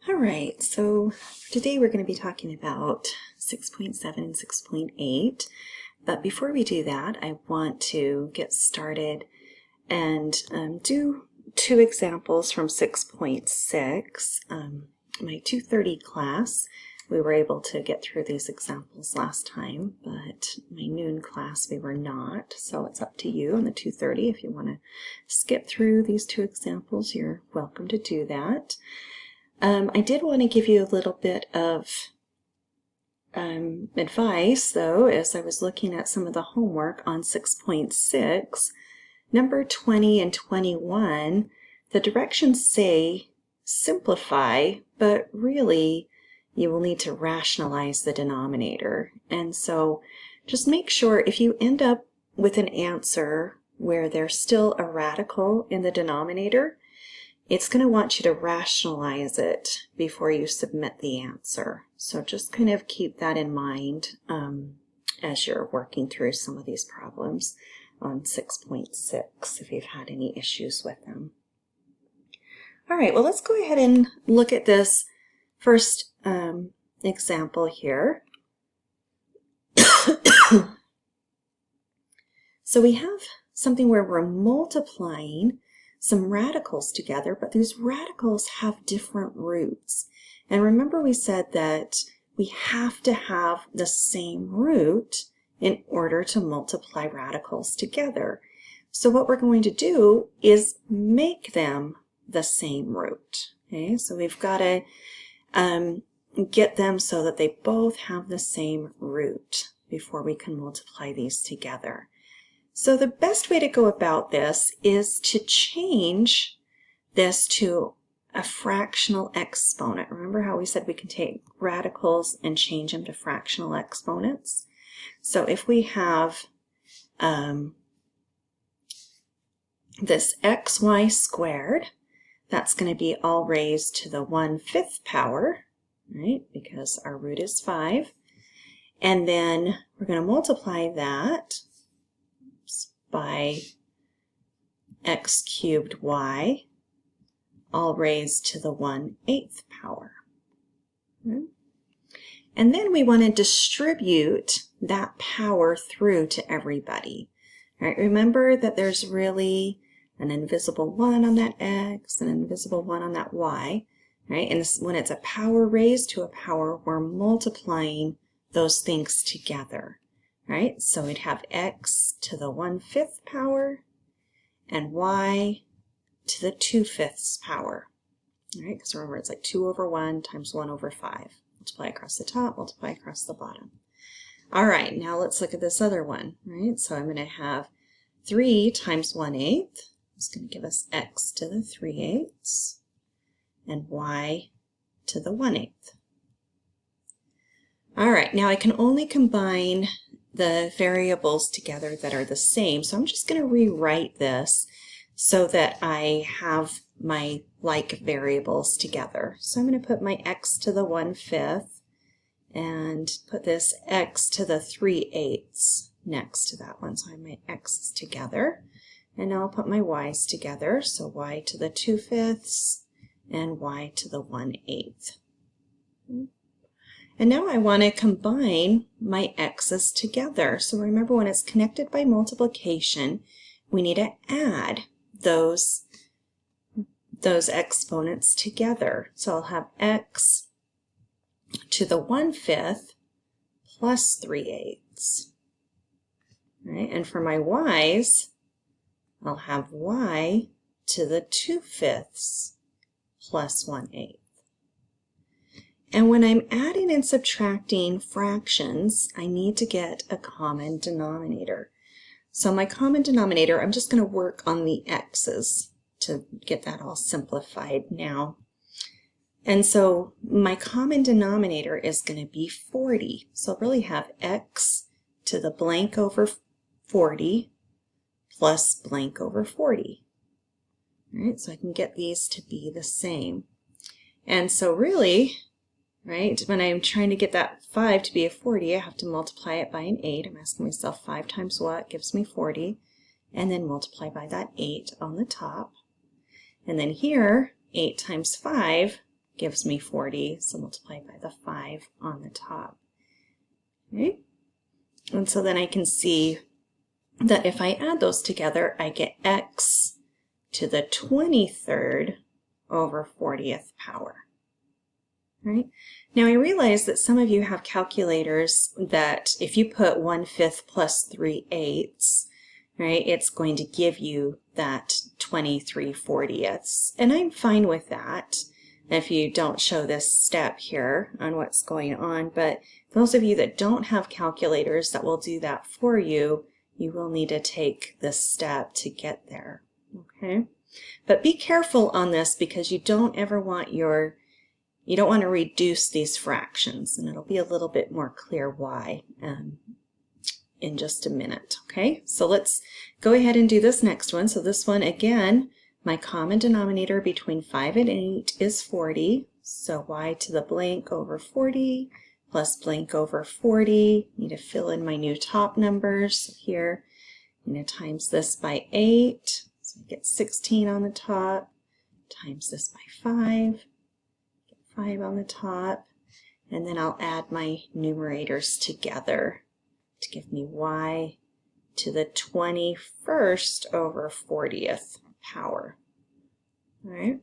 All right, so today we're going to be talking about 6.7 and 6.8. But before we do that, I want to get started and do two examples from 6.6. My 230 class, we were able to get through these examples last time, but my noon class we were not. So it's up to you on the 230. If you want to skip through these two examples, you're welcome to do that. I did want to give you a little bit of advice, though, as I was looking at some of the homework on 6.6. Number 20 and 21, the directions say simplify, but really you will need to rationalize the denominator. And so just make sure if you end up with an answer where there's still a radical in the denominator, it's going to want you to rationalize it before you submit the answer. So just kind of keep that in mind as you're working through some of these problems on 6.6 if you've had any issues with them. All right, well, let's go ahead and look at this first example here. So we have something where we're multiplying some radicals together, but these radicals have different roots. And remember we said that we have to have the same root in order to multiply radicals together. So what we're going to do is make them the same root. Okay, so we've got to get them so that they both have the same root before we can multiply these together. So the best way to go about this is to change this to a fractional exponent. Remember how we said we can take radicals and change them to fractional exponents? So if we have this xy squared, that's going to be all raised to the 1/5 power, right? Because our root is 5. And then we're going to multiply that by x cubed y, all raised to the 1/8 power. And then we want to distribute that power through to everybody. All right, remember that there's really an invisible 1 on that x, an invisible 1 on that y, right? And when it's a power raised to a power, we're multiplying those things together. Right, so we'd have x to the 1/5 power and y to the 2/5 power. All right, because remember it's like 2 over 1 times 1 over 5. Multiply across the top, multiply across the bottom. All right, now let's look at this other one. Right, so I'm going to have 3 times 1/8. It's going to give us x to the 3/8 and y to the 1/8. All right, now I can only combine the variables together that are the same. So I'm just going to rewrite this so that I have my like variables together. So I'm going to put my x to the 1/5 and put this x to the 3/8 next to that one. So I have my x's together. And now I'll put my y's together. So y to the 2/5 and y to the 1/8. And now I want to combine my x's together. So remember, when it's connected by multiplication, we need to add those exponents together. So I'll have x to the 1/5 plus 3/8. Right? And for my y's, I'll have y to the 2/5 plus 1/8. And when I'm adding and subtracting fractions, I need to get a common denominator. So my common denominator, I'm just going to work on the x's to get that all simplified now. And so my common denominator is going to be 40. So I'll really have x to the blank over 40 plus blank over 40. All right, so I can get these to be the same. And so really, right, when I'm trying to get that 5 to be a 40, I have to multiply it by an 8. I'm asking myself 5 times what gives me 40, and then multiply by that 8 on the top. And then here, 8 times 5 gives me 40, so multiply by the 5 on the top. Okay? And so then I can see that if I add those together, I get x to the 23rd over 40th power. Right? Now I realize that some of you have calculators that if you put 1/5 plus 3/8, right, it's going to give you that 23/40ths. And I'm fine with that if you don't show this step here on what's going on. But those of you that don't have calculators that will do that for you, you will need to take this step to get there. Okay? But be careful on this because you don't want to reduce these fractions, and it'll be a little bit more clear why in just a minute. Okay, so let's go ahead and do this next one. So this one, again, my common denominator between 5 and 8 is 40. So y to the blank over 40 plus blank over 40. Need to fill in my new top numbers. So here, I'm going to times this by 8. So I get 16 on the top. Times this by 5. 5 on the top, and then I'll add my numerators together to give me y to the 21st over 40th power. All right,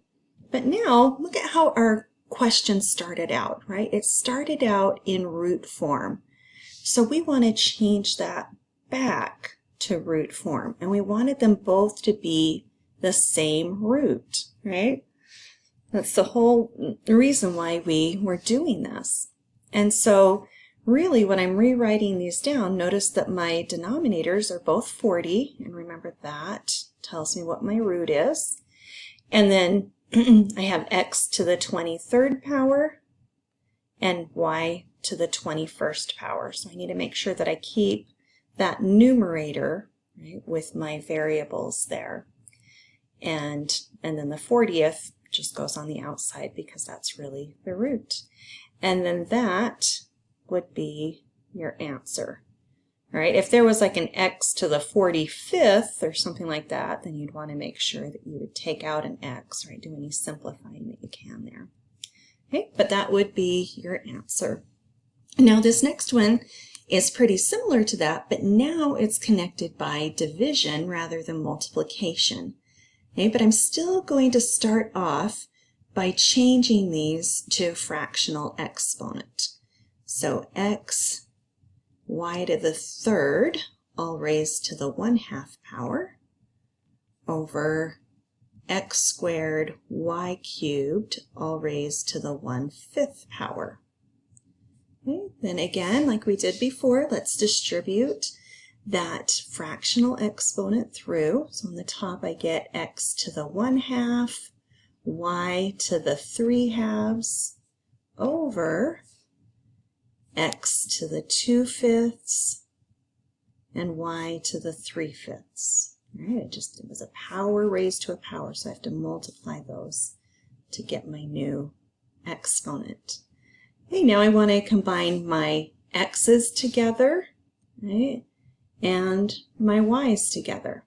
but now look at how our question started out, right? It started out in root form. So we want to change that back to root form, and we wanted them both to be the same root, right? That's the whole reason why we were doing this. And so really when I'm rewriting these down, notice that my denominators are both 40, and remember that tells me what my root is. And then I have x to the 23rd power and y to the 21st power. So I need to make sure that I keep that numerator, right, with my variables there. And then the 40th just goes on the outside because that's really the root. And then that would be your answer. All right, if there was like an x to the 45th or something like that, then you'd want to make sure that you would take out an x, right? Do any simplifying that you can there. Okay, but that would be your answer. Now this next one is pretty similar to that, but now it's connected by division rather than multiplication. Okay, but I'm still going to start off by changing these to fractional exponent. So x y to the 3rd, all raised to the 1/2 power, over x squared y cubed, all raised to the 1/5 power. Okay, then again, like we did before, let's distribute that fractional exponent through. So on the top I get x to the 1/2, y to the 3/2 over x to the 2/5 and y to the 3/5. All right, it was a power raised to a power, so I have to multiply those to get my new exponent. Okay, now I want to combine my x's together, right, and my y's together.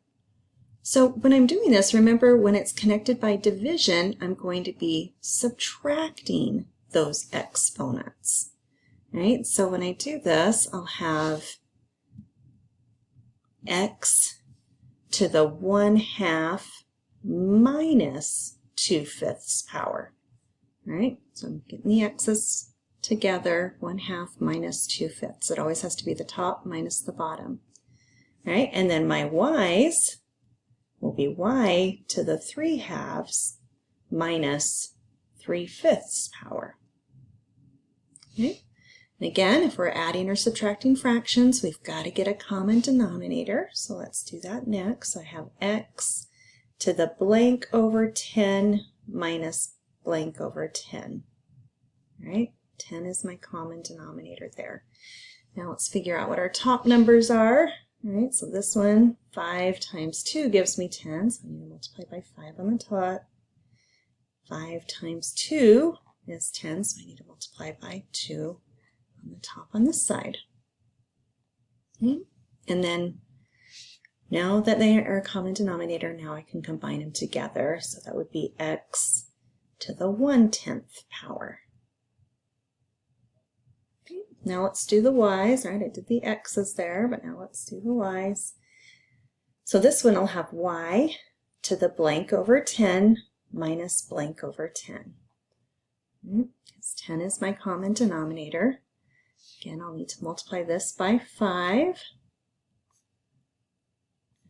So when I'm doing this, remember when it's connected by division, I'm going to be subtracting those exponents. Right? So when I do this, I'll have x to the 1/2 minus 2/5 power. Right? So I'm getting the x's together, 1/2 minus 2/5. It always has to be the top minus the bottom. Right? And then my y's will be y to the 3/2 minus 3/5 power. Okay? And again, if we're adding or subtracting fractions, we've got to get a common denominator. So let's do that next. I have x to the blank over 10 minus blank over 10. All right? 10 is my common denominator there. Now let's figure out what our top numbers are. All right, so this one, 5 times 2 gives me 10, so I need to multiply by 5 on the top. 5 times 2 is 10, so I need to multiply by 2 on the top on this side. Okay. And then now that they are a common denominator, now I can combine them together. So that would be x to the 1/10 power. Okay, now let's do the y's, right? I did the x's there, but now let's do the y's. So this one will have y to the blank over 10 minus blank over 10. Because 10 is my common denominator. Again, I'll need to multiply this by 5.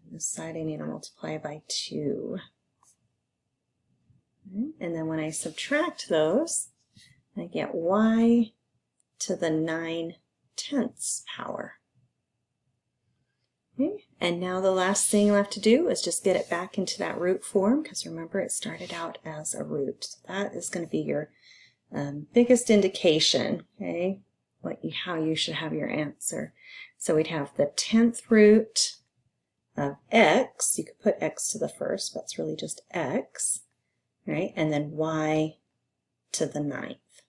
And this side I need to multiply by 2. And then when I subtract those, I get y to the 9/10 power. Okay. And now the last thing left to do is just get it back into that root form, because remember it started out as a root. So that is going to be your biggest indication, okay, how you should have your answer. So we'd have the 10th root of x. You could put x to the first, but it's really just x, right? And then y to the 9th.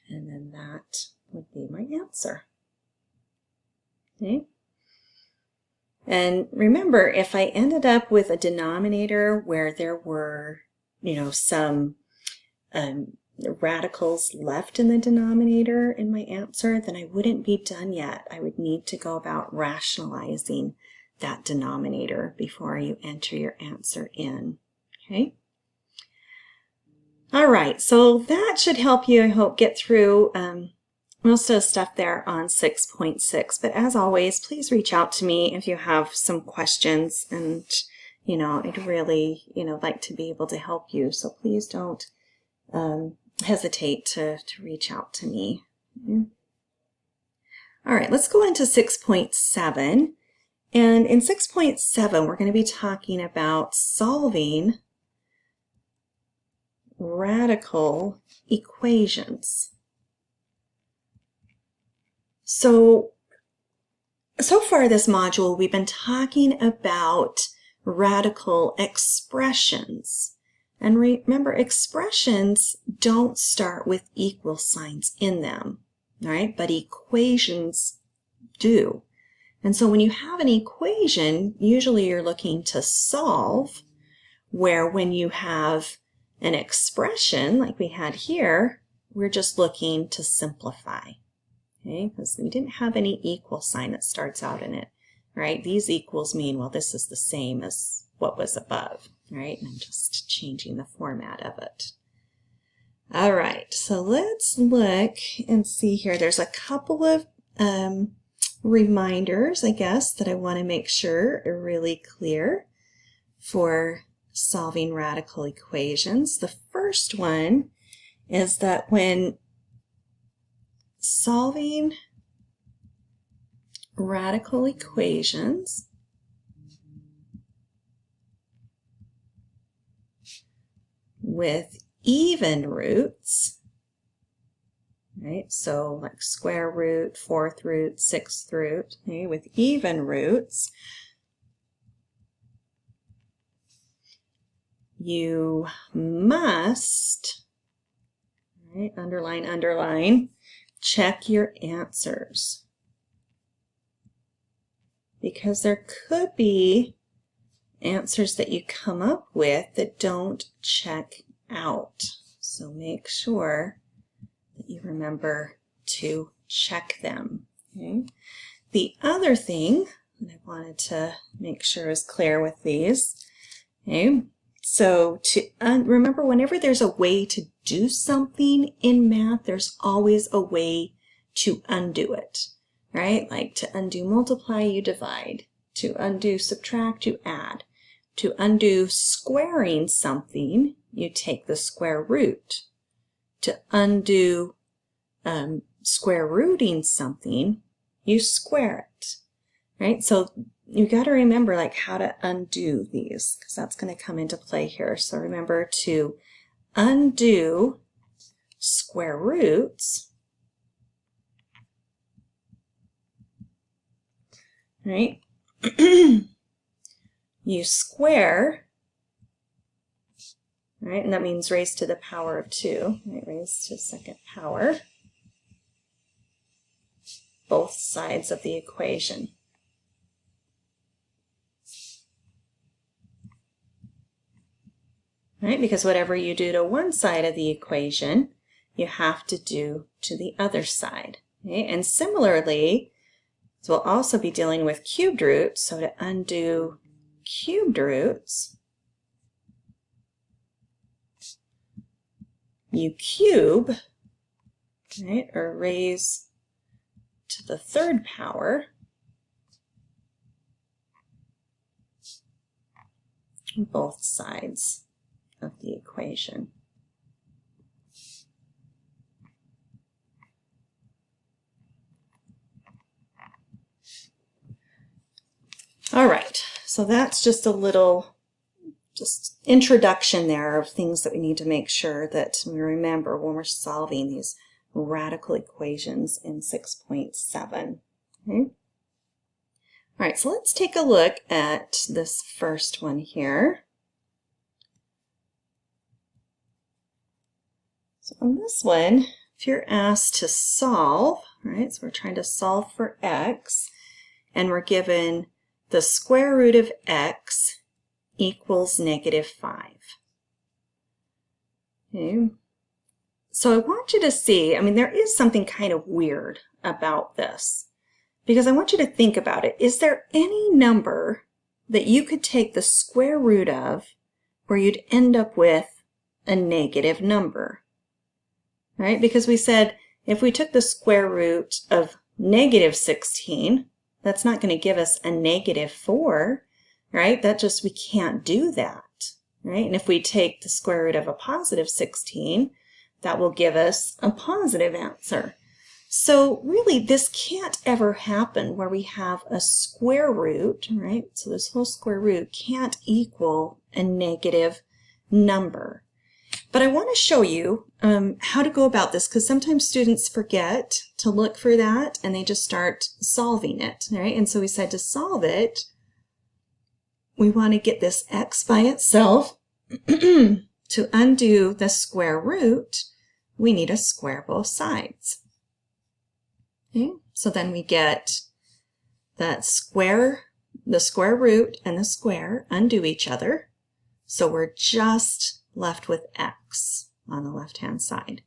And then that would be my answer. Okay. And remember, if I ended up with a denominator where there were, some radicals left in the denominator in my answer, then I wouldn't be done yet. I would need to go about rationalizing that denominator before you enter your answer in. Okay. All right, so that should help you, I hope, get through most of the stuff there on 6.6. But as always, please reach out to me if you have some questions, and I'd really like to be able to help you. So please don't hesitate to reach out to me. All right, let's go into 6.7. And in 6.7, we're going to be talking about solving radical equations. So far this module, we've been talking about radical expressions. And remember, expressions don't start with equal signs in them, right? But equations do. And so when you have an equation, usually you're looking to solve, where when you have an expression like we had here, we're just looking to simplify, okay? Because we didn't have any equal sign that starts out in it, right? These equals mean, well, this is the same as what was above, right? And I'm just changing the format of it. All right, so let's look and see here. There's a couple of reminders, I guess, that I want to make sure are really clear for solving radical equations. The first one is that when solving radical equations, with even roots, right? So like square root, fourth root, sixth root, okay? With even roots, you must, right, underline, underline, check your answers. Because there could be answers that you come up with that don't check out. So make sure that you remember to check them. Okay? The other thing that I wanted to make sure is clear with these, okay? So to remember, whenever there's a way to do something in math, there's always a way to undo it, right? Like to undo multiply, you divide. To undo subtract, you add. To undo squaring something, you take the square root. To undo square rooting something, you square it, right? So you got to remember like how to undo these, because that's going to come into play here. So remember to undo square roots, right? You square, right? And that means raised to the power of 2, right? Raised to the second power, both sides of the equation. right? Because whatever you do to one side of the equation, you have to do to the other side. Okay? And similarly, so we'll also be dealing with cubed roots. So to undo cubed roots, you cube, right, or raise to the third power both sides of the equation. All right, so that's just a little introduction there of things that we need to make sure that we remember when we're solving these radical equations in 6.7. Okay? All right, so let's take a look at this first one here. So on this one, if you're asked to solve, right, so we're trying to solve for x, and we're given the square root of x equals -5. Okay. So I want you to see, I mean, there is something kind of weird about this, because I want you to think about it. Is there any number that you could take the square root of where you'd end up with a negative number? Right? Because we said if we took the square root of -16, that's not going to give us a -4, right? We can't do that, right? And if we take the square root of a +16, that will give us a positive answer. So really, this can't ever happen where we have a square root, right? So this whole square root can't equal a negative number. But I want to show you how to go about this, because sometimes students forget to look for that and they just start solving it, right? And so we said to solve it, we want to get this x by itself. To undo the square root, we need to square both sides. Okay? So then we get that the square root and the square undo each other. So we're just left with x on the left-hand side,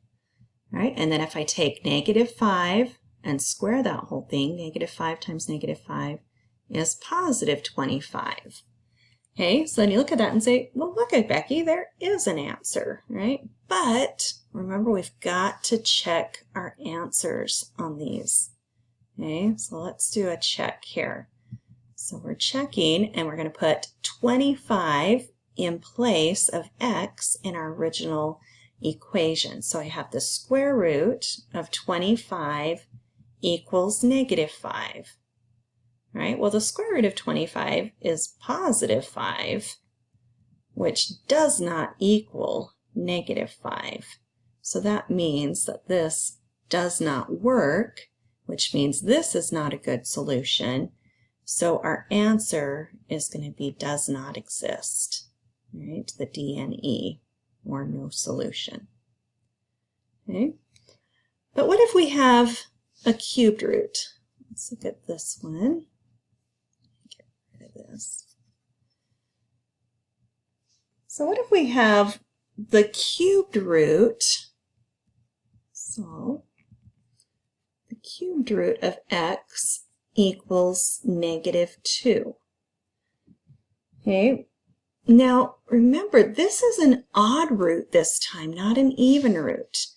right? And then if I take -5 and square that whole thing, -5 times -5 is +25. Okay, so then you look at that and say, well, look at Becky, there is an answer, right? But remember, we've got to check our answers on these. Okay, so let's do a check here. So we're checking, and we're going to put 25 in place of x in our original equation. So I have the square root of 25 equals -5. Right? Well, the square root of 25 is +5, which does not equal -5. So that means that this does not work, which means this is not a good solution. So our answer is going to be does not exist. Right, the DNE, or no solution. Okay, but what if we have a cubed root? Let's look at this one. Get rid of this. So what if we have the cubed root? So the cubed root of x equals -2. Okay. Now, remember, this is an odd root this time, not an even root.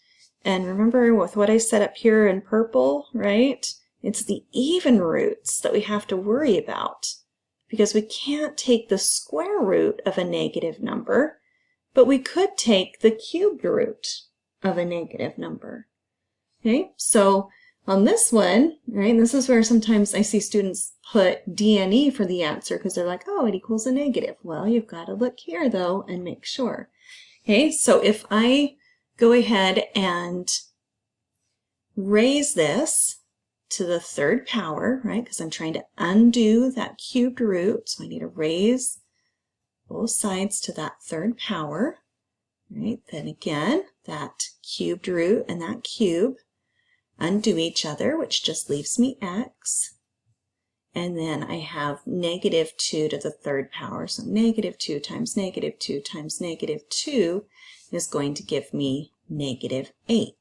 And remember with what I set up here in purple, right? It's the even roots that we have to worry about, because we can't take the square root of a negative number, but we could take the cubed root of a negative number. Okay, so on this one, right, this is where sometimes I see students put DNE for the answer because they're like, oh, it equals a negative. Well, you've got to look here, though, and make sure. Okay, so if I go ahead and raise this to the third power, right, because I'm trying to undo that cubed root, so I need to raise both sides to that third power, right? Then again, that cubed root and that cube undo each other, which just leaves me x. And then I have negative 2 to the third power. So negative 2 times negative 2 times negative 2 is going to give me negative 8.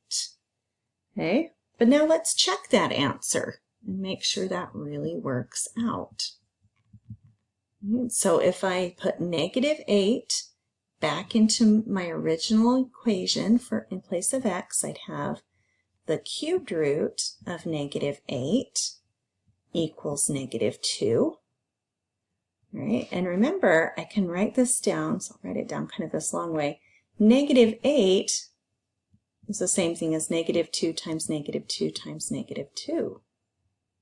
Okay, but now let's check that answer and make sure that really works out. So if I put negative 8 back into my original equation in place of x, I'd have the cubed root of negative 8 equals negative 2. Right? And remember, I can write this down, so I'll write it down kind of this long way. Negative 8 is the same thing as negative 2 times negative 2 times negative 2.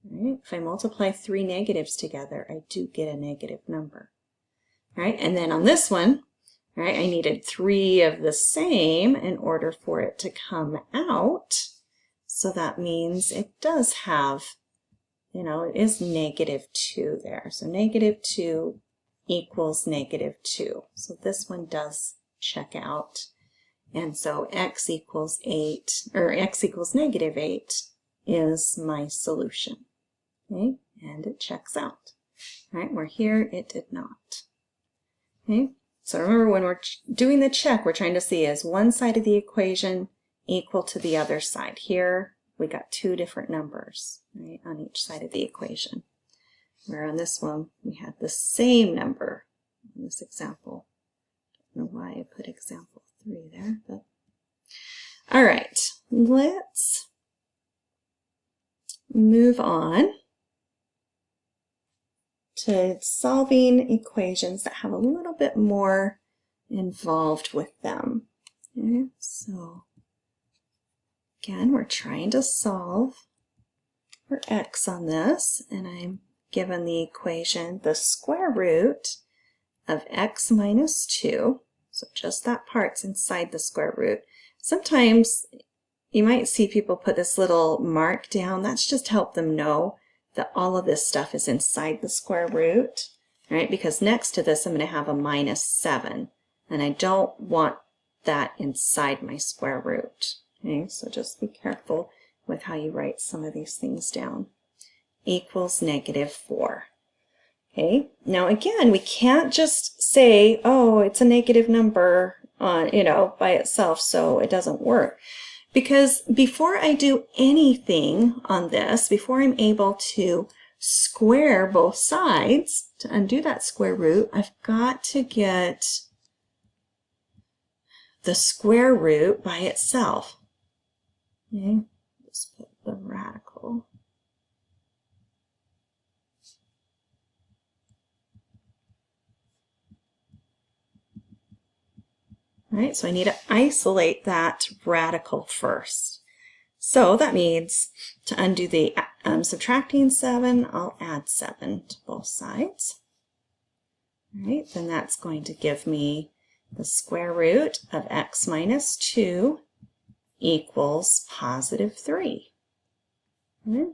Right? If I multiply 3 negatives together, I do get a negative number. Right? And then on this one, right, I needed 3 of the same in order for it to come out. So that means it does have, it is negative 2 there. So negative 2 equals negative 2. So this one does check out. And so x equals 8, or x equals negative 8 is my solution. Okay, and it checks out. Right, where here it did not. Okay, so remember when we're doing the check, we're trying to see is one side of the equation equal to the other side. Here we got 2 different numbers, right, on each side of the equation. Where on this one we had the same number in this example. I don't know why I put example 3 there, but all right, let's move on to solving equations that have a little bit more involved with them. Okay, so again, we're trying to solve for x on this, and I'm given the equation the square root of x minus 2, so just that part's inside the square root. Sometimes you might see people put this little mark down. That's just to help them know that all of this stuff is inside the square root, right? Because next to this I'm going to have a minus 7, and I don't want that inside my square root. Okay, so just be careful with how you write some of these things down. Equals negative 4. Okay, now again, we can't just say, oh, it's a negative number on, by itself, so it doesn't work. Because before I do anything on this, before I'm able to square both sides, to undo that square root, I've got to get the square root by itself. Okay, let's put the radical. All right, so I need to isolate that radical first. So that means to undo the subtracting 7, I'll add 7 to both sides. All right, then that's going to give me the square root of x minus 2 equals positive 3. All right.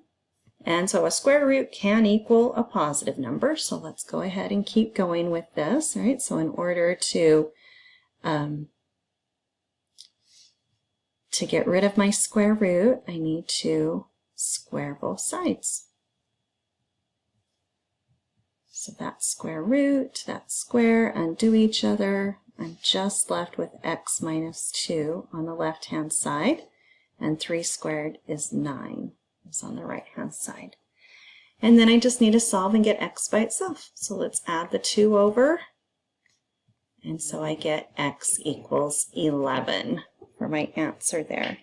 And so a square root can equal a positive number, so let's go ahead and keep going with this. All right, so in order to get rid of my square root, I need to square both sides. So that square root, that square, undo each other. I'm just left with x minus 2 on the left-hand side, and 3 squared is 9, is on the right-hand side. And then I just need to solve and get x by itself. So let's add the 2 over. And so I get x equals 11 for my answer there.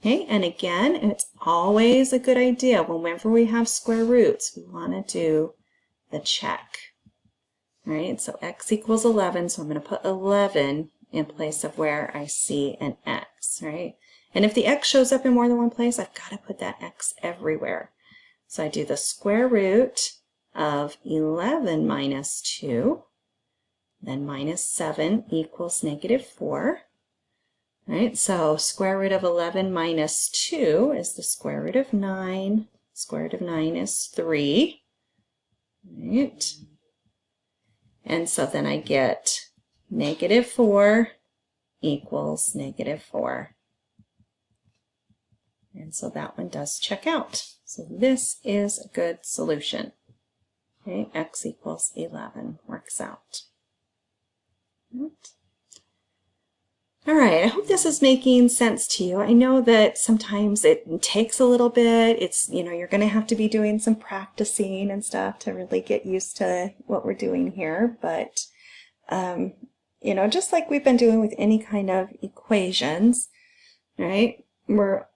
Okay, and again, it's always a good idea whenever we have square roots, we want to do the check. All right, so x equals 11, so I'm going to put 11 in place of where I see an x, right? And if the x shows up in more than one place, I've got to put that x everywhere. So I do the square root of 11 minus 2. Then minus 7 equals negative 4. All right, so square root of 11 minus 2 is the square root of 9. Square root of 9 is 3. All right. And so then I get negative 4 equals negative 4. And so that one does check out. So this is a good solution. Okay, x equals 11 works out. All right, I hope this is making sense to you. I know that sometimes it takes a little bit. It's, you're going to have to be doing some practicing and stuff to really get used to what we're doing here. But, just like we've been doing with any kind of equations, right? We're,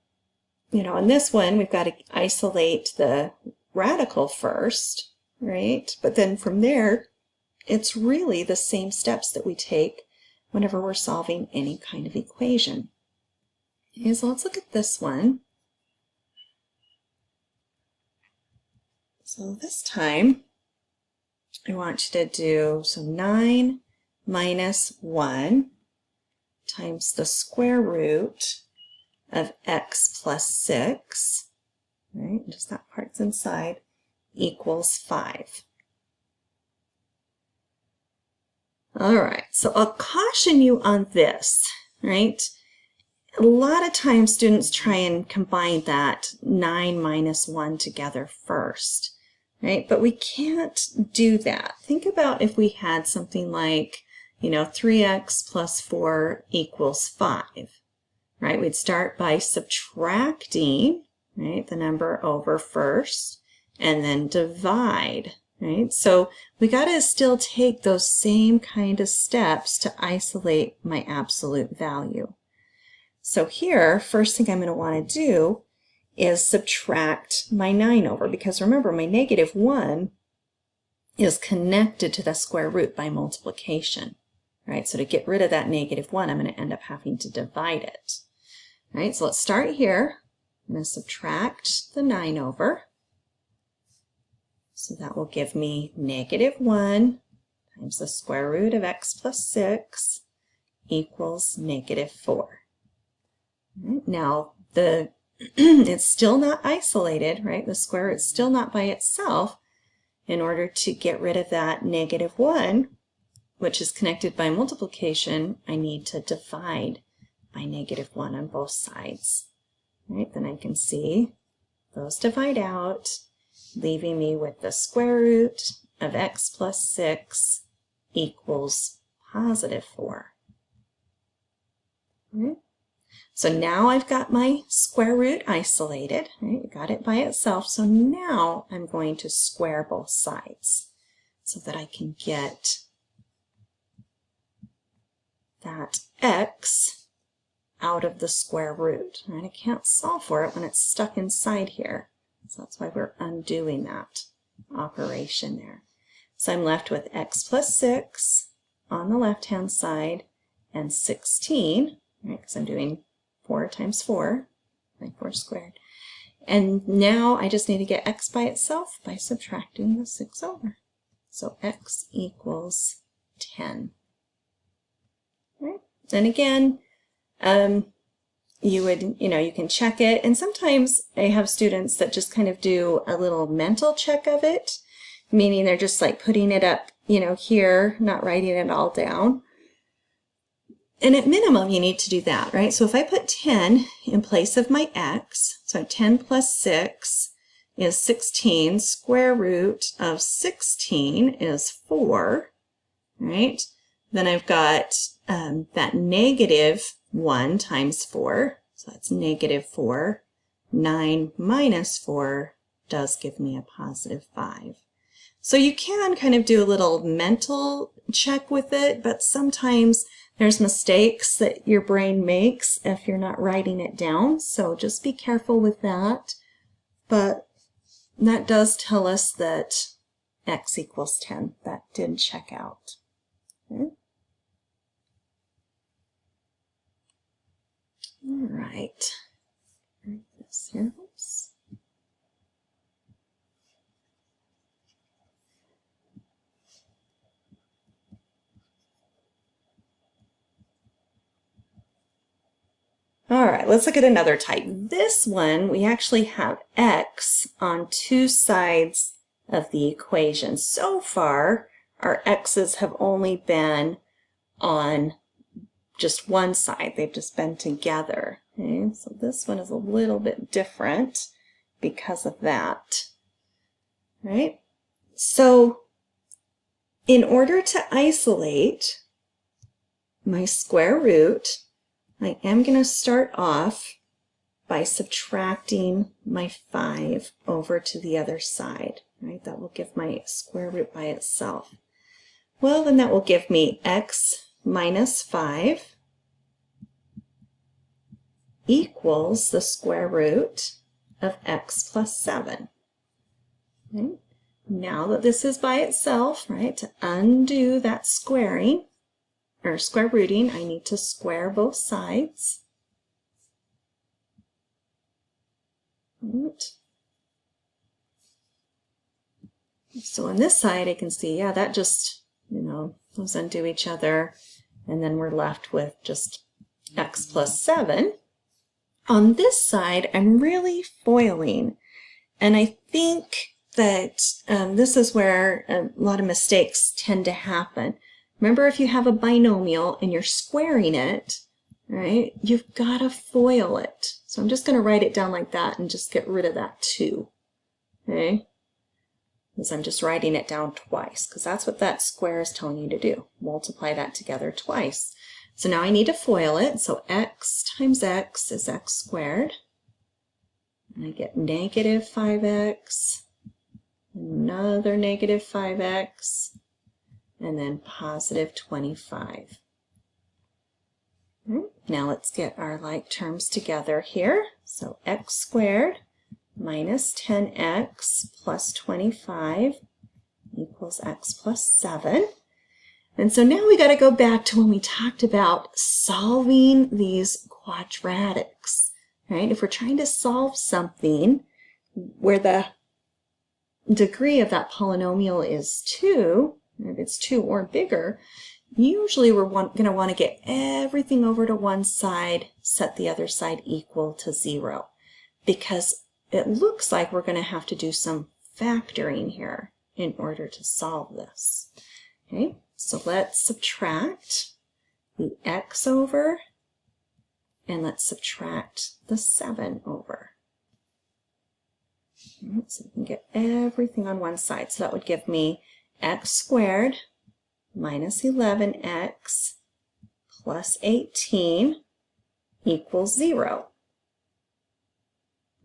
in this one, we've got to isolate the radical first, right? But then from there, it's really the same steps that we take whenever we're solving any kind of equation. Okay, so let's look at this one. So this time, I want you to do 9 minus 1 times the square root of x plus 6, right? Just that part's inside, equals 5. All right, so I'll caution you on this, right? A lot of times students try and combine that 9 minus 1 together first, right? But we can't do that. Think about if we had something like, 3x plus 4 equals 5, right? We'd start by subtracting, right, the number over first, and then divide. Right? So we got to still take those same kind of steps to isolate my absolute value. So here, first thing I'm going to want to do is subtract my 9 over, because remember, my negative 1 is connected to the square root by multiplication. Right? So to get rid of that negative 1, I'm going to end up having to divide it. Right? So let's start here. I'm going to subtract the 9 over. So that will give me negative 1 times the square root of x plus 6 equals negative 4. Right, now, it's still not isolated, right? The square root's still not by itself. In order to get rid of that negative 1, which is connected by multiplication, I need to divide by negative 1 on both sides. Right, then I can see those divide out, leaving me with the square root of x plus 6 equals positive 4. Right? So now I've got my square root isolated. Right? I got it by itself. So now I'm going to square both sides so that I can get that x out of the square root. Right? I can't solve for it when it's stuck inside here. So that's why we're undoing that operation there. So I'm left with x plus 6 on the left-hand side and 16, right, because I'm doing 4 times 4, like 4 squared. And now I just need to get x by itself by subtracting the 6 over. So x equals 10. Right? And again, you can check it. And sometimes I have students that just kind of do a little mental check of it, meaning they're just like putting it up, here, not writing it all down. And at minimum, you need to do that, right? So if I put 10 in place of my x, so 10 plus 6 is 16, square root of 16 is 4, right? Then I've got that negative 1 times 4, so that's negative 4. 9 minus 4 does give me a positive 5. So you can kind of do a little mental check with it, but sometimes there's mistakes that your brain makes if you're not writing it down, so just be careful with that. But that does tell us that x equals 10. That did check out. Okay. All right. This here. Oops. All right, let's look at another type. This one, we actually have x on two sides of the equation. So far, our x's have only been on just one side. They've just been together. Okay? So this one is a little bit different because of that. Right? So in order to isolate my square root, I am going to start off by subtracting my 5 over to the other side, right? That will give my square root by itself. Well, then that will give me x minus 5 equals the square root of x plus 7. Okay? Now that this is by itself, right, to undo that squaring, or square rooting, I need to square both sides. Right. So on this side, I can see, yeah, that just, those undo each other, and then we're left with just x plus 7. On this side, I'm really foiling, and I think that this is where a lot of mistakes tend to happen. Remember, if you have a binomial and you're squaring it, right, you've got to FOIL it. So I'm just going to write it down like that and just get rid of that 2, okay? Because I'm just writing it down twice, because that's what that square is telling you to do. Multiply that together twice. So now I need to FOIL it. So x times x is x squared. And I get negative 5x, another negative 5x, and then positive 25. Now let's get our like terms together here. So x squared minus 10x plus 25 equals x plus 7. And so now we got to go back to when we talked about solving these quadratics, right? If we're trying to solve something where the degree of that polynomial is 2, if it's 2 or bigger, usually we're going to want to get everything over to one side, set the other side equal to 0, because it looks like we're going to have to do some factoring here in order to solve this. Okay, so let's subtract the x over, and let's subtract the 7 over. Right, so we can get everything on one side. So that would give me x squared minus 11x plus 18 equals 0.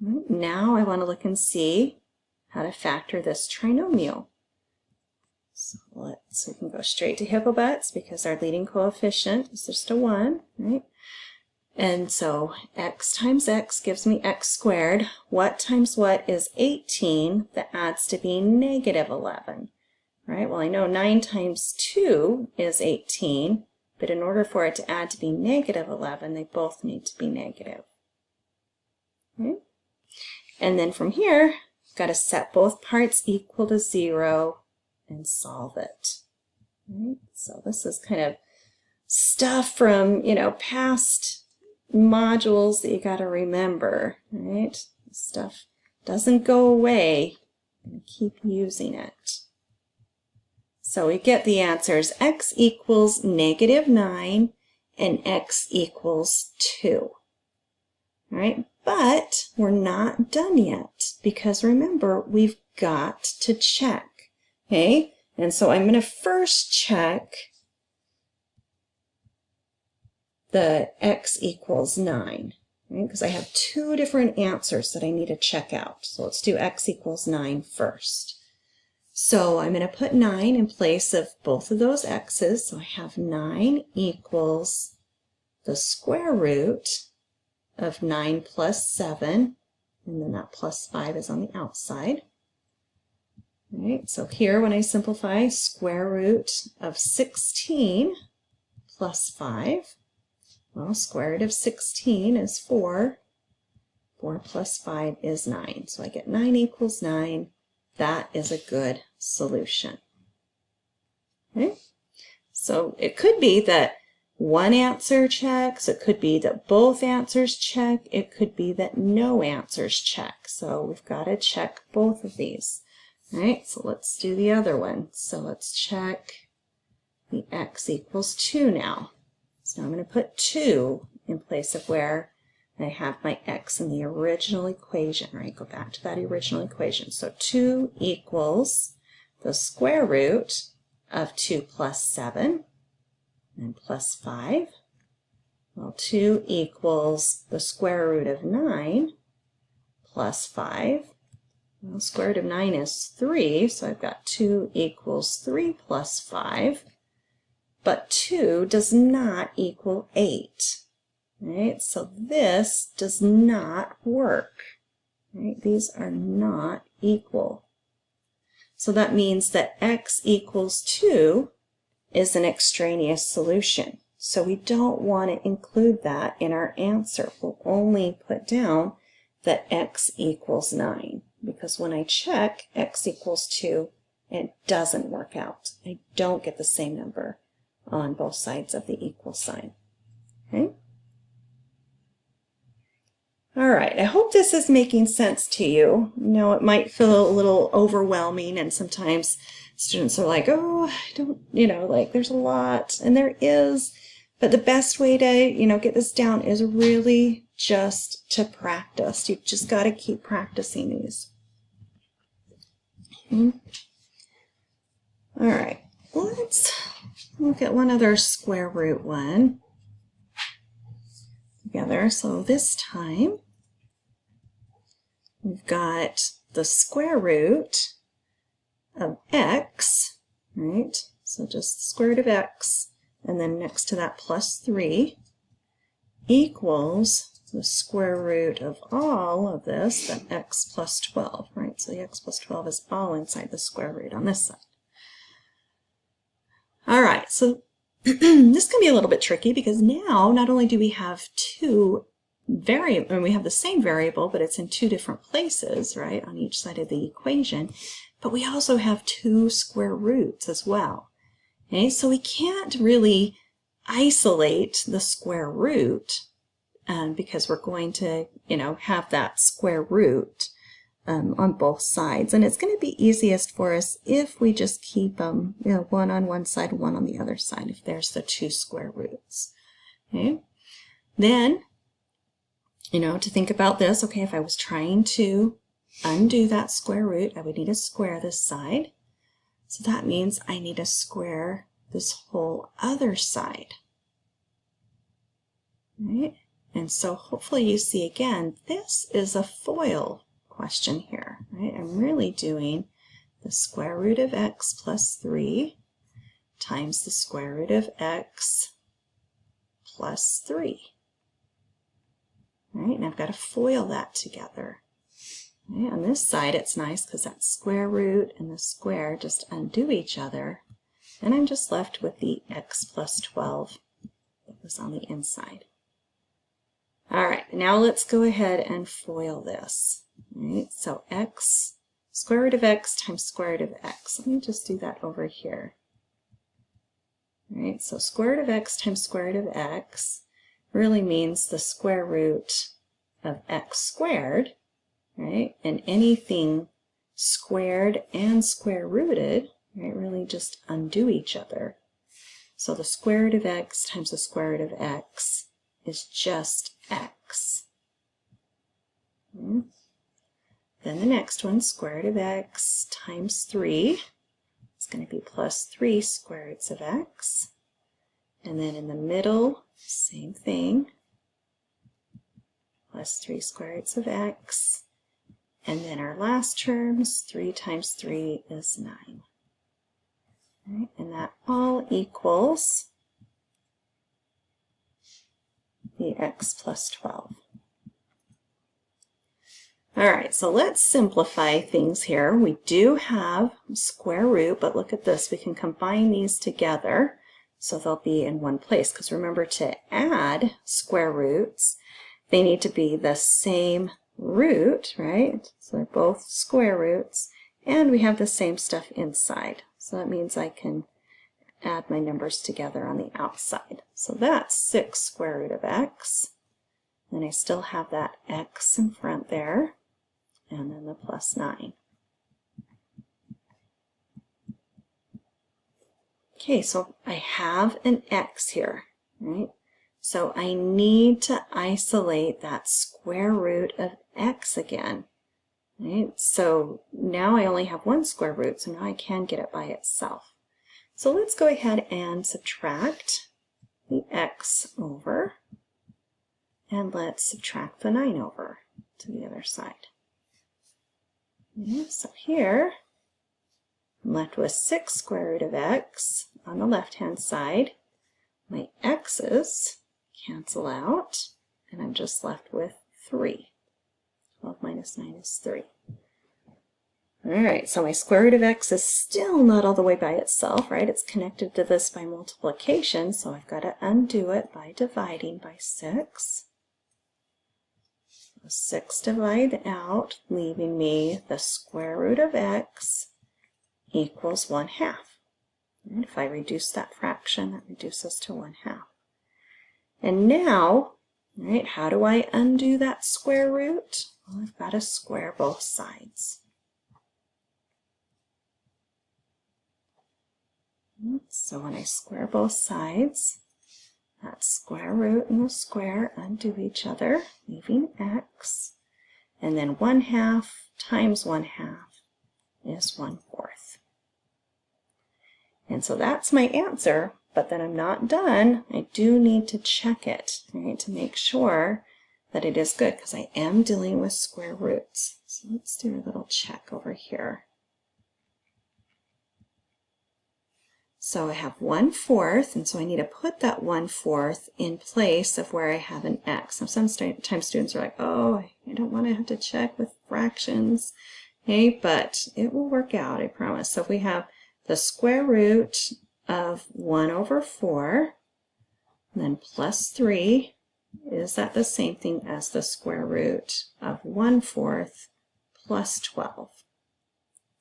Right, now I want to look and see how to factor this trinomial. So we can go straight to Hippobutts because our leading coefficient is just a 1, right? And so x times x gives me x squared. What times what is 18? That adds to be negative 11, right? Well, I know 9 times 2 is 18, but in order for it to add to be negative 11, they both need to be negative. Okay? And then from here, got to set both parts equal to 0 and solve it. Right? So this is kind of stuff from, past modules that you got to remember, right? This stuff doesn't go away. And keep using it. So we get the answers. X equals negative 9 and x equals 2. All right, but we're not done yet because remember, we've got to check. Okay, and so I'm going to first check the x equals 9, right? Because I have 2 different answers that I need to check out. So let's do x equals 9 first. So I'm going to put 9 in place of both of those x's. So I have 9 equals the square root of 9 plus 7, and then that plus 5 is on the outside. All right, so here when I simplify, square root of 16 plus 5, well, square root of 16 is 4. 4 plus 5 is 9. So I get 9 equals 9. That is a good solution. Okay? So it could be that one answer checks. It could be that both answers check. It could be that no answers check. So we've got to check both of these. All right, so let's do the other one. So let's check the x equals 2 now. So I'm going to put 2 in place of where I have my x in the original equation, right? Go back to that original equation. So 2 equals, the square root of 2 plus 7 and plus 5. Well, 2 equals the square root of 9 plus 5. Well, square root of 9 is 3, so I've got 2 equals 3 plus 5. But 2 does not equal 8. Right? So this does not work. Right? These are not equal. So that means that x equals 2 is an extraneous solution. So we don't want to include that in our answer. We'll only put down that x equals 9. Because when I check x equals 2, it doesn't work out. I don't get the same number on both sides of the equal sign. Okay? All right, I hope this is making sense to you. You know, it might feel a little overwhelming, and sometimes students are like, oh, I don't, you know, like there's a lot, and there is, but the best way to, get this down is really just to practice. You've just got to keep practicing these. Okay. All right, let's look at one other square root one together. So this time we've got the square root of x, right? So just the square root of x, and then next to that plus 3 equals the square root of all of this, then x plus 12, right? So the x plus 12 is all inside the square root on this side. All right, so this can be a little bit tricky because now not only do we have we have the same variable, but it's in 2 different places, right, on each side of the equation, but we also have 2 square roots as well. Okay, so we can't really isolate the square root because we're going to, have that square root on both sides, and it's going to be easiest for us if we just keep them, one on one side, one on the other side, if there's the 2 square roots. Okay, then, to think about this, okay, if I was trying to undo that square root, I would need to square this side. So that means I need to square this whole other side. Right? And so hopefully you see again, this is a FOIL question here, right? I'm really doing the square root of x plus 3 times the square root of x plus 3. Right? And I've got to FOIL that together. Right? On this side, it's nice because that square root and the square just undo each other, and I'm just left with the x plus 12 that was on the inside. All right, now let's go ahead and FOIL this. Right? So x, square root of x times square root of x. Let me just do that over here. All right, so square root of x times square root of x really means the square root of x squared, right? And anything squared and square rooted, right, really just undo each other. So the square root of x times the square root of x is just x. Then the next one, square root of x times 3, it's going to be plus 3 square roots of x. And then in the middle, same thing, plus 3 square roots of x. And then our last terms, 3 times 3 is 9. Right? And that all equals the x plus 12. All right, so let's simplify things here. We do have square root, but look at this. We can combine these together so they'll be in one place. Because remember, to add square roots, they need to be the same root, right? So they're both square roots, and we have the same stuff inside. So that means I can add my numbers together on the outside. So that's 6 square root of x. And I still have that x in front there, and then the plus 9. Okay, so I have an x here, right? So I need to isolate that square root of x again. Right? So now I only have one square root, so now I can get it by itself. So let's go ahead and subtract the x over, and let's subtract the 9 over to the other side. Okay, so here I'm left with 6 square root of x on the left-hand side. My x's cancel out, and I'm just left with 3. 12 minus 9 is 3. All right, so my square root of x is still not all the way by itself, right? It's connected to this by multiplication, so I've got to undo it by dividing by 6. 6 divide out, leaving me the square root of x equals 1/2. And if I reduce that fraction, that reduces to 1/2. And now, right, how do I undo that square root? Well, I've got to square both sides. So when I square both sides, that square root and the square undo each other, leaving x. And then 1/2 times 1/2 is 1/4. And so that's my answer, but then I'm not done. I do need to check it, right, to make sure that it is good, because I am dealing with square roots. So let's do a little check over here. So I have 1/4, and so I need to put that 1/4 in place of where I have an x. Now sometimes students are like, oh, I don't want to have to check with fractions. Okay, but it will work out, I promise. So if we have the square root of 1/4, then plus 3, is that the same thing as the square root of 1/4 plus 12?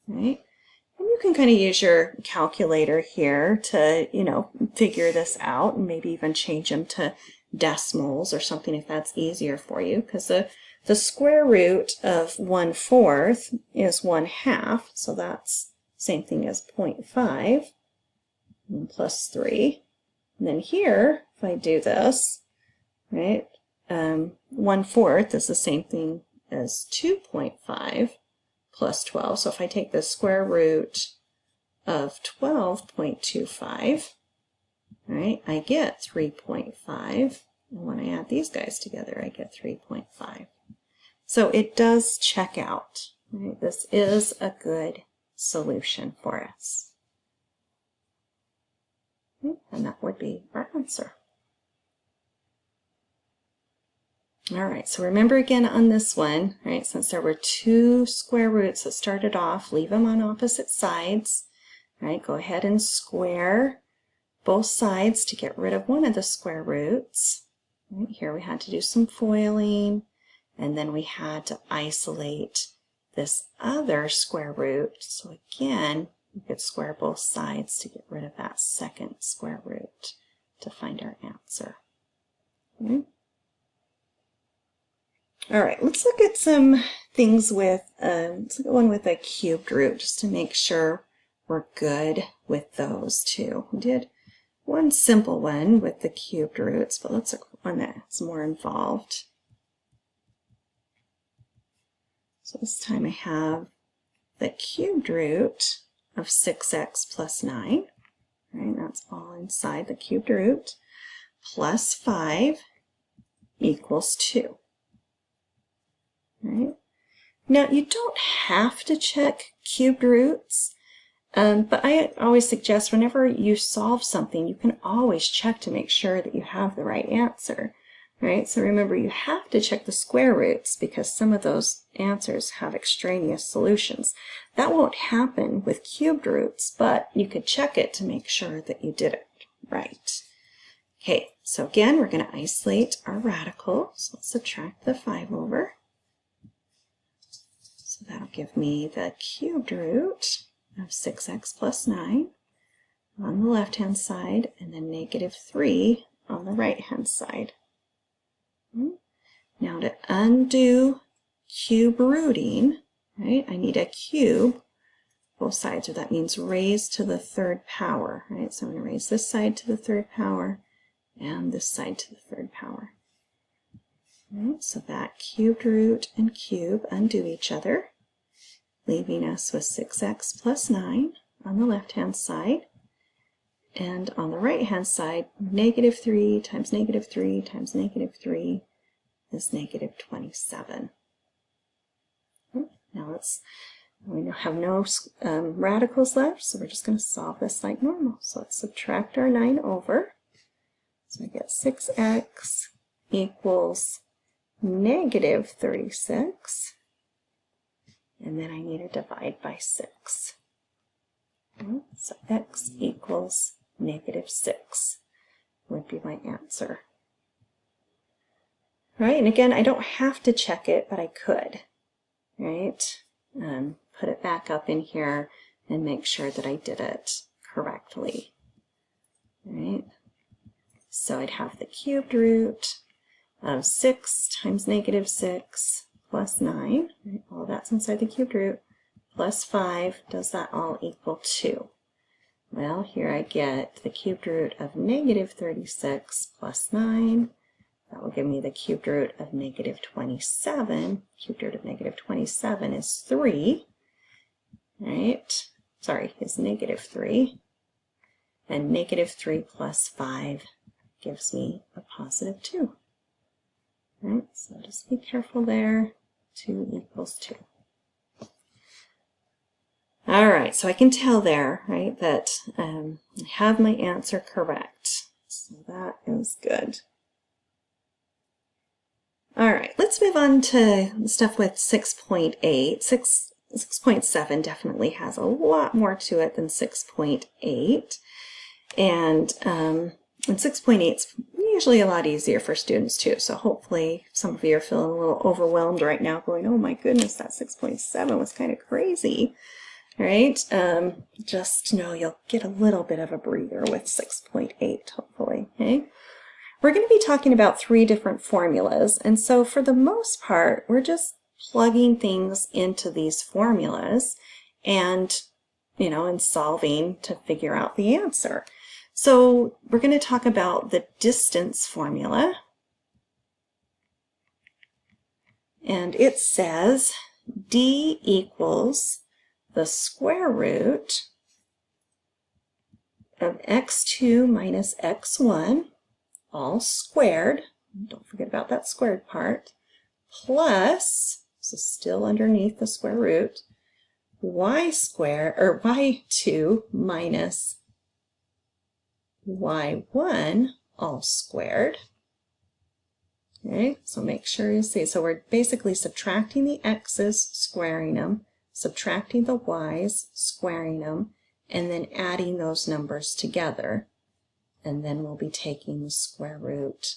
Right? And you can kind of use your calculator here to, figure this out, and maybe even change them to decimals or something if that's easier for you, because the square root of 1/4 is 1/2, so that's same thing as 0.5, and plus 3. And then here, if I do this, right, 1/4 is the same thing as 2.5 plus 12. So if I take the square root of 12.25, right, I get 3.5. And when I add these guys together, I get 3.5. So it does check out. Right? This is a good solution for us. And that would be our answer. All right, so remember again on this one, right, since there were 2 square roots that started off, leave them on opposite sides, right? Go ahead and square both sides to get rid of one of the square roots. Right, here we had to do some foiling, and then we had to isolate this other square root. So again, we could square both sides to get rid of that second square root to find our answer. Okay. All right, let's look at some things with, let's look at one with a cubed root just to make sure we're good with those two. We did one simple one with the cubed roots, but let's look at one that's more involved. So this time I have the cubed root of 6x plus 9, right? That's all inside the cubed root, plus 5 equals 2. Right? Now, you don't have to check cubed roots, but I always suggest whenever you solve something, you can always check to make sure that you have the right answer. Right? So remember, you have to check the square roots because some of those answers have extraneous solutions. That won't happen with cubed roots, but you could check it to make sure that you did it right. Okay, so again, we're going to isolate our radical. So let's subtract the 5 over. So that'll give me the cubed root of 6x plus 9 on the left-hand side, and then negative 3 on the right-hand side. Now to undo cube rooting, right, I need a cube both sides, or that means raised to the 3rd power. Right? So I'm going to raise this side to the 3rd power and this side to the 3rd power. Right? So that cubed root and cube undo each other. leaving us with 6x plus 9 on the left-hand side. And on the right-hand side, negative 3 times negative 3 times negative 3 is negative 27. Now we have no radicals left, so we're just going to solve this like normal. So let's subtract our 9 over. So I get 6x equals negative 36. And then I need to divide by 6. Okay, so x equals negative 6 would be my answer. Right, and again, I don't have to check it, but I could. Right, put it back up in here and make sure that I did it correctly. Right, so I'd have the cubed root of 6 times negative 6 plus 9. Right, all that's inside the cubed root. Plus 5, does that all equal 2? Well, here I get the cubed root of negative 36 plus 9. That will give me the cubed root of negative 27. Cubed root of negative 27 is 3. Right? Sorry, is negative 3. And negative 3 plus 5 gives me a positive 2. Right? So just be careful there. 2 equals 2. All right, so I can tell there, right, that I have my answer correct. So that is good. All right, let's move on to stuff with 6.8. 6.7 definitely has a lot more to it than 6.8. And 6.8 is usually a lot easier for students too. So hopefully some of you are feeling a little overwhelmed right now going, oh my goodness, that 6.7 was kind of crazy. Right? Just know you'll get a little bit of a breather with 6.8, hopefully. Okay? We're going to be talking about 3 different formulas, and so for the most part, we're just plugging things into these formulas and, and solving to figure out the answer. So we're going to talk about the distance formula, and it says d equals the square root of x2 minus x1, all squared, don't forget about that squared part, plus, so still underneath the square root, y squared, or y2 minus y1, all squared. Okay, so make sure you see. So we're basically subtracting the x's, squaring them, subtracting the y's, squaring them, and then adding those numbers together. And then we'll be taking the square root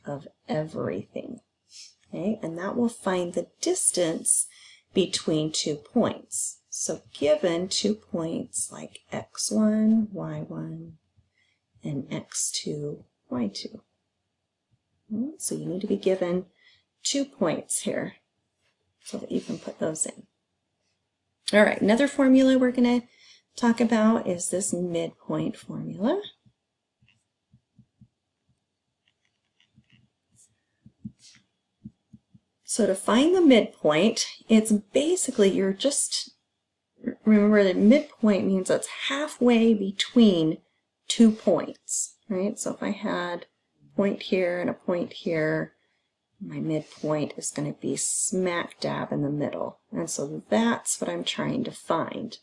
of everything. Okay, and that will find the distance between 2 points. So given 2 points like x1, y1, and x2, y2. So you need to be given 2 points here so that you can put those in. All right, another formula we're going to talk about is this midpoint formula. So to find the midpoint, it's basically you're just, remember that midpoint means it's halfway between 2 points, right? So if I had a point here and a point here, my midpoint is going to be smack dab in the middle. And so that's what I'm trying to find,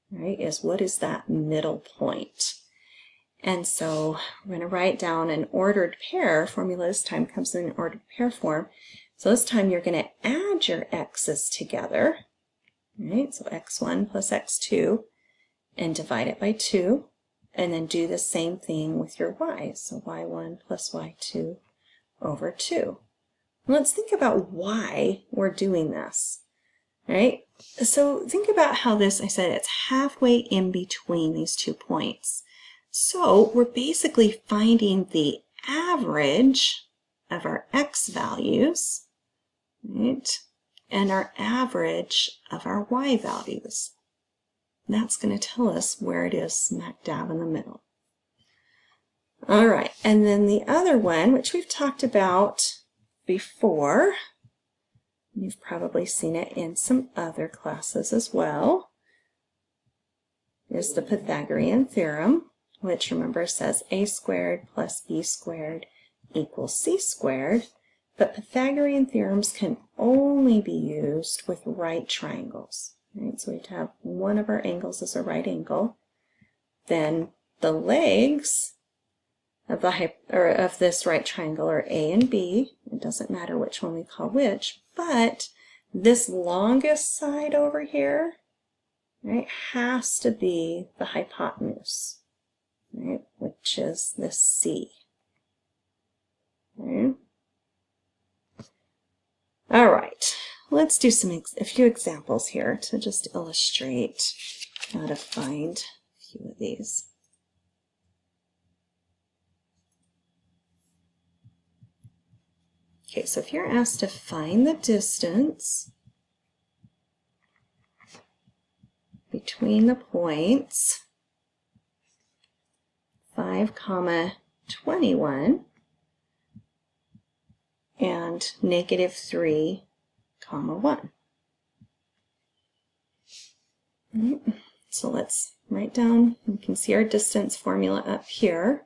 right, is what is that middle point? And so we're going to write down an ordered pair formula. This time comes in an ordered pair form. So this time you're going to add your x's together, right? So x1 plus x2, and divide it by 2, and then do the same thing with your y's. So y1 plus y2 over 2. Let's think about why we're doing this, right? So think about how this, I said it's halfway in between these 2 points. So we're basically finding the average of our x values, right, and our average of our y values. That's going to tell us where it is smack dab in the middle. All right, and then the other one, which we've talked about before, You've probably seen it in some other classes as well. Is the Pythagorean Theorem, which remember says a squared plus b squared equals c squared. But Pythagorean theorems can only be used with right triangles. Right? So we'd have one of our angles as a right angle. Then the legs of this right triangle are A and B. It doesn't matter which one we call which, but this longest side over here, right, has to be the hypotenuse, right, which is this C. Right? All right, let's do a few examples here to just illustrate how to find a few of these. Okay, so if you're asked to find the distance between the points 5, 21 and -3, 1. So let's write down, you can see our distance formula up here.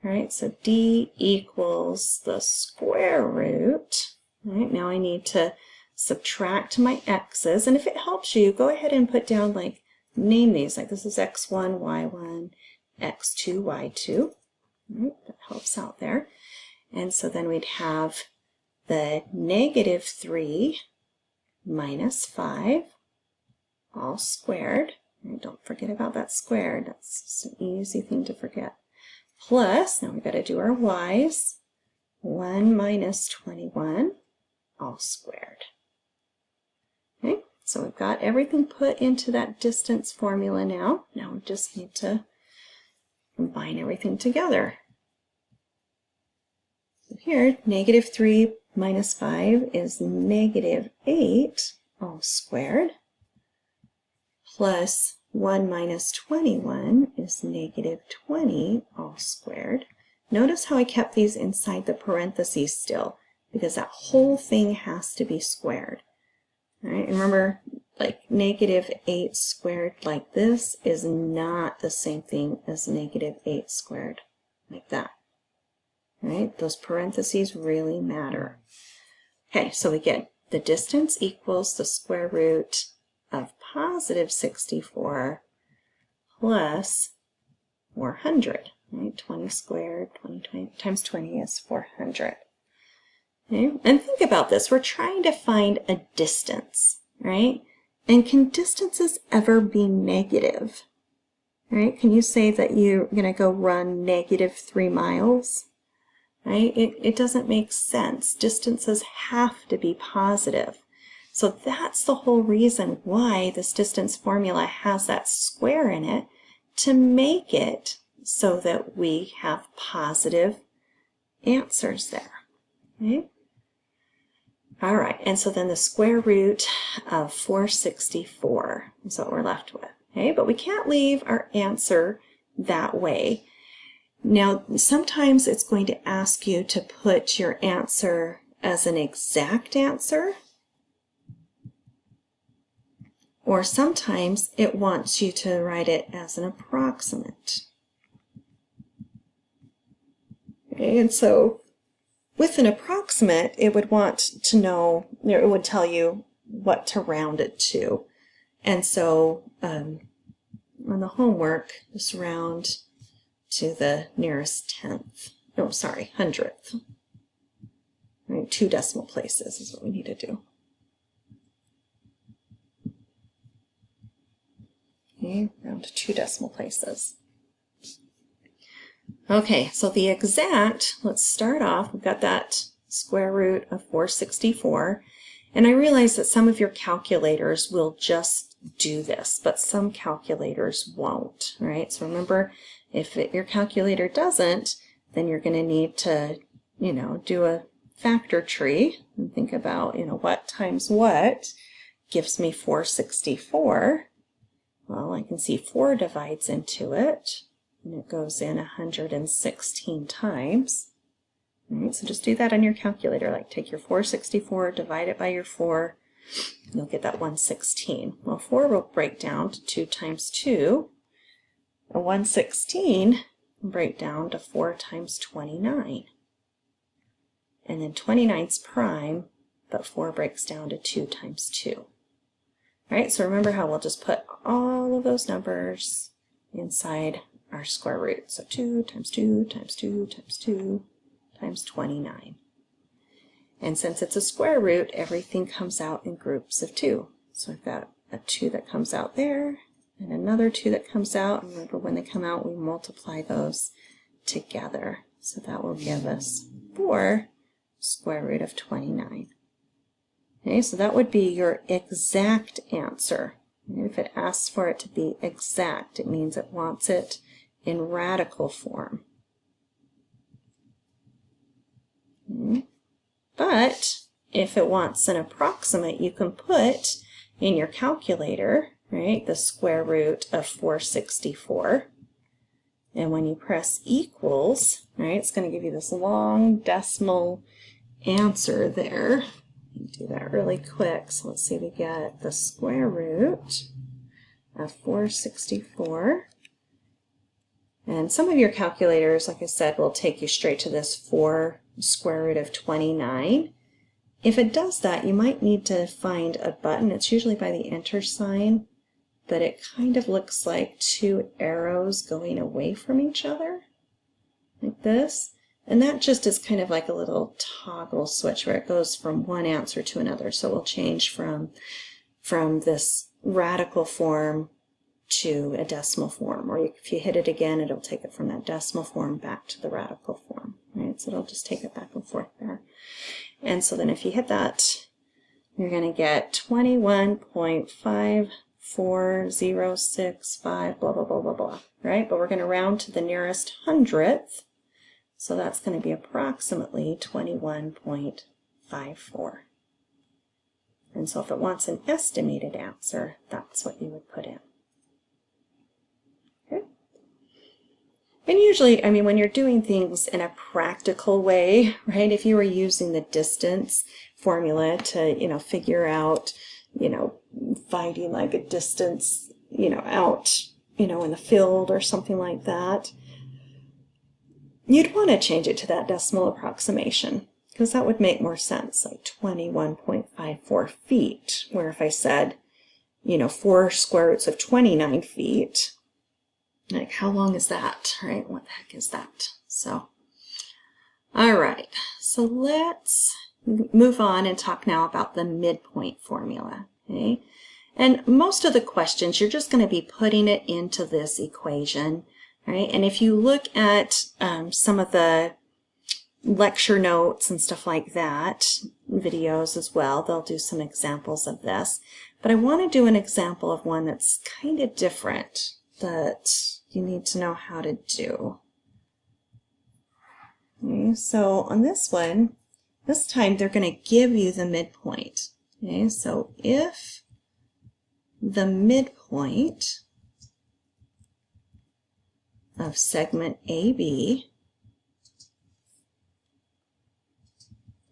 All right, so d equals the square root. All right, now I need to subtract my x's, and if it helps you, go ahead and put down, like, name these, like this is x1, y1, x2, y2. All right, that helps out there. And so then we'd have the -3 minus 5 all squared. And don't forget about that squared. That's just an easy thing to forget. Plus, now we've got to do our y's, 1 minus 21 all squared. Okay, so we've got everything put into that distance formula now. Now we just need to combine everything together. So here, -3 minus 5 is -8 all squared, plus 1 minus 21 is -20 all squared. Notice how I kept these inside the parentheses still, because that whole thing has to be squared. All right, and remember, like -8 squared like this is not the same thing as -8 squared like that. All right, those parentheses really matter. Okay, so we get the distance equals the square root of +64 plus 400. Right? 20 squared, 20 times 20 is 400. Okay? And think about this. We're trying to find a distance, right? And can distances ever be negative? Right? Can you say that you're going to go run -3 miles? Right? It doesn't make sense. Distances have to be positive. So that's the whole reason why this distance formula has that square in it, to make it so that we have positive answers there. Okay? All right, and so then the square root of 464 is what we're left with. Okay, but we can't leave our answer that way. Now, sometimes it's going to ask you to put your answer as an exact answer, or sometimes it wants you to write it as an approximate. Okay, and so with an approximate, it would want to know, it would tell you what to round it to. And so on the homework, just round to the nearest tenth. No, sorry, hundredth. Right, 2 decimal places is what we need to do. Okay, round to 2 decimal places. Okay, so the exact, let's start off. We've got that square root of 464. And I realize that some of your calculators will just do this, but some calculators won't, right? So remember, if your calculator doesn't, then you're going to need to, do a factor tree and think about, what times what gives me 464. Well, I can see 4 divides into it, and it goes in 116 times. All right, so just do that on your calculator, like take your 464, divide it by your 4, you'll get that 116. Well, 4 will break down to 2 times 2, and 116 will break down to 4 times 29. And then 29's prime, but 4 breaks down to 2 times 2. All right, so remember how we'll just put all of those numbers inside our square root. So 2 times 2 times 2 times 2 times 29. And since it's a square root, everything comes out in groups of 2. So I've got a 2 that comes out there, and another 2 that comes out. And remember, when they come out, we multiply those together. So that will give us 4 square root of 29. Okay, so that would be your exact answer. And if it asks for it to be exact, it means it wants it in radical form. Okay. But if it wants an approximate, you can put in your calculator, right, the square root of 464. And when you press equals, right, it's going to give you this long decimal answer there. Do that really quick. So let's see, we get the square root of 464. And some of your calculators, like I said, will take you straight to this 4 square root of 29. If it does that, you might need to find a button. It's usually by the enter sign, but it kind of looks like 2 arrows going away from each other, like this. And that just is kind of like a little toggle switch where it goes from one answer to another. So we'll change from this radical form to a decimal form. Or if you hit it again, it'll take it from that decimal form back to the radical form. Right? So it'll just take it back and forth there. And so then if you hit that, you're going to get 21.54065, blah, blah, blah, blah, blah. Right? But we're going to round to the nearest hundredth. So that's going to be approximately 21.54. And so if it wants an estimated answer, that's what you would put in. Okay? And usually, I mean, when you're doing things in a practical way, right, if you were using the distance formula to, figure out, finding like a distance, out, in the field or something like that, you'd want to change it to that decimal approximation because that would make more sense, like 21.54 feet, where if I said, 4 square roots of 29 feet, like how long is that, right? What the heck is that? So, all right, so let's move on and talk now about the midpoint formula, okay? And most of the questions, you're just going to be putting it into this equation. Right? And if you look at some of the lecture notes and stuff like that, videos as well, they'll do some examples of this. But I want to do an example of one that's kind of different that you need to know how to do. Okay, so on this one, this time they're going to give you the midpoint. Okay, so if the midpoint of segment AB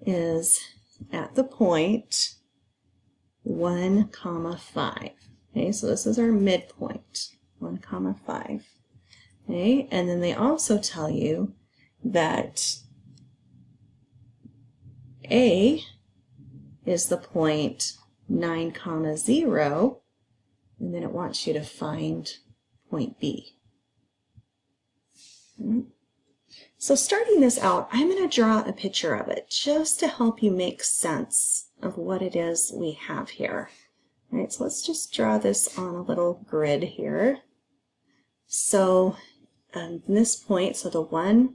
is at the point 1, 5. Okay, so this is our midpoint, 1, 5. Okay, and then they also tell you that A is the point 9, 0, and then it wants you to find point B. So starting this out, I'm going to draw a picture of it just to help you make sense of what it is we have here. All right, so let's just draw this on a little grid here. So this point, so the 1,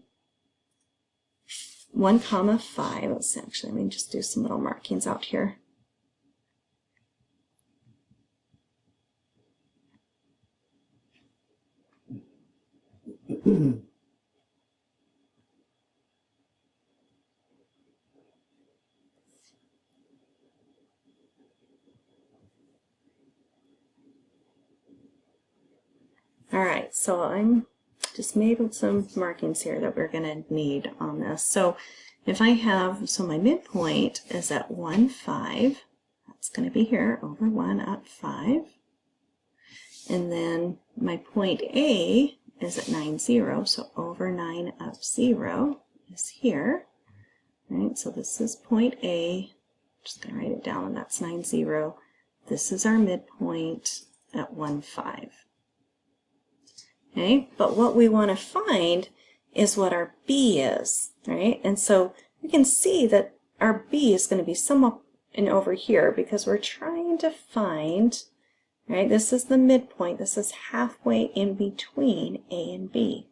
5, let's actually, let me just do some little markings out here. All right, so I'm just made with some markings here that we're going to need on this. So if I have, so my midpoint is at 1, 5. That's going to be here, over 1 up 5. And then my point A is at 9, 0, so over 9 up 0 is here. Right, so this is point A. I'm just going to write it down, and that's 9, 0. This is our midpoint at 1, 5. Okay, but what we want to find is what our B is, right? And so we can see that our B is going to be somewhat in over here because we're trying to find, right? This is the midpoint. This is halfway in between A and B.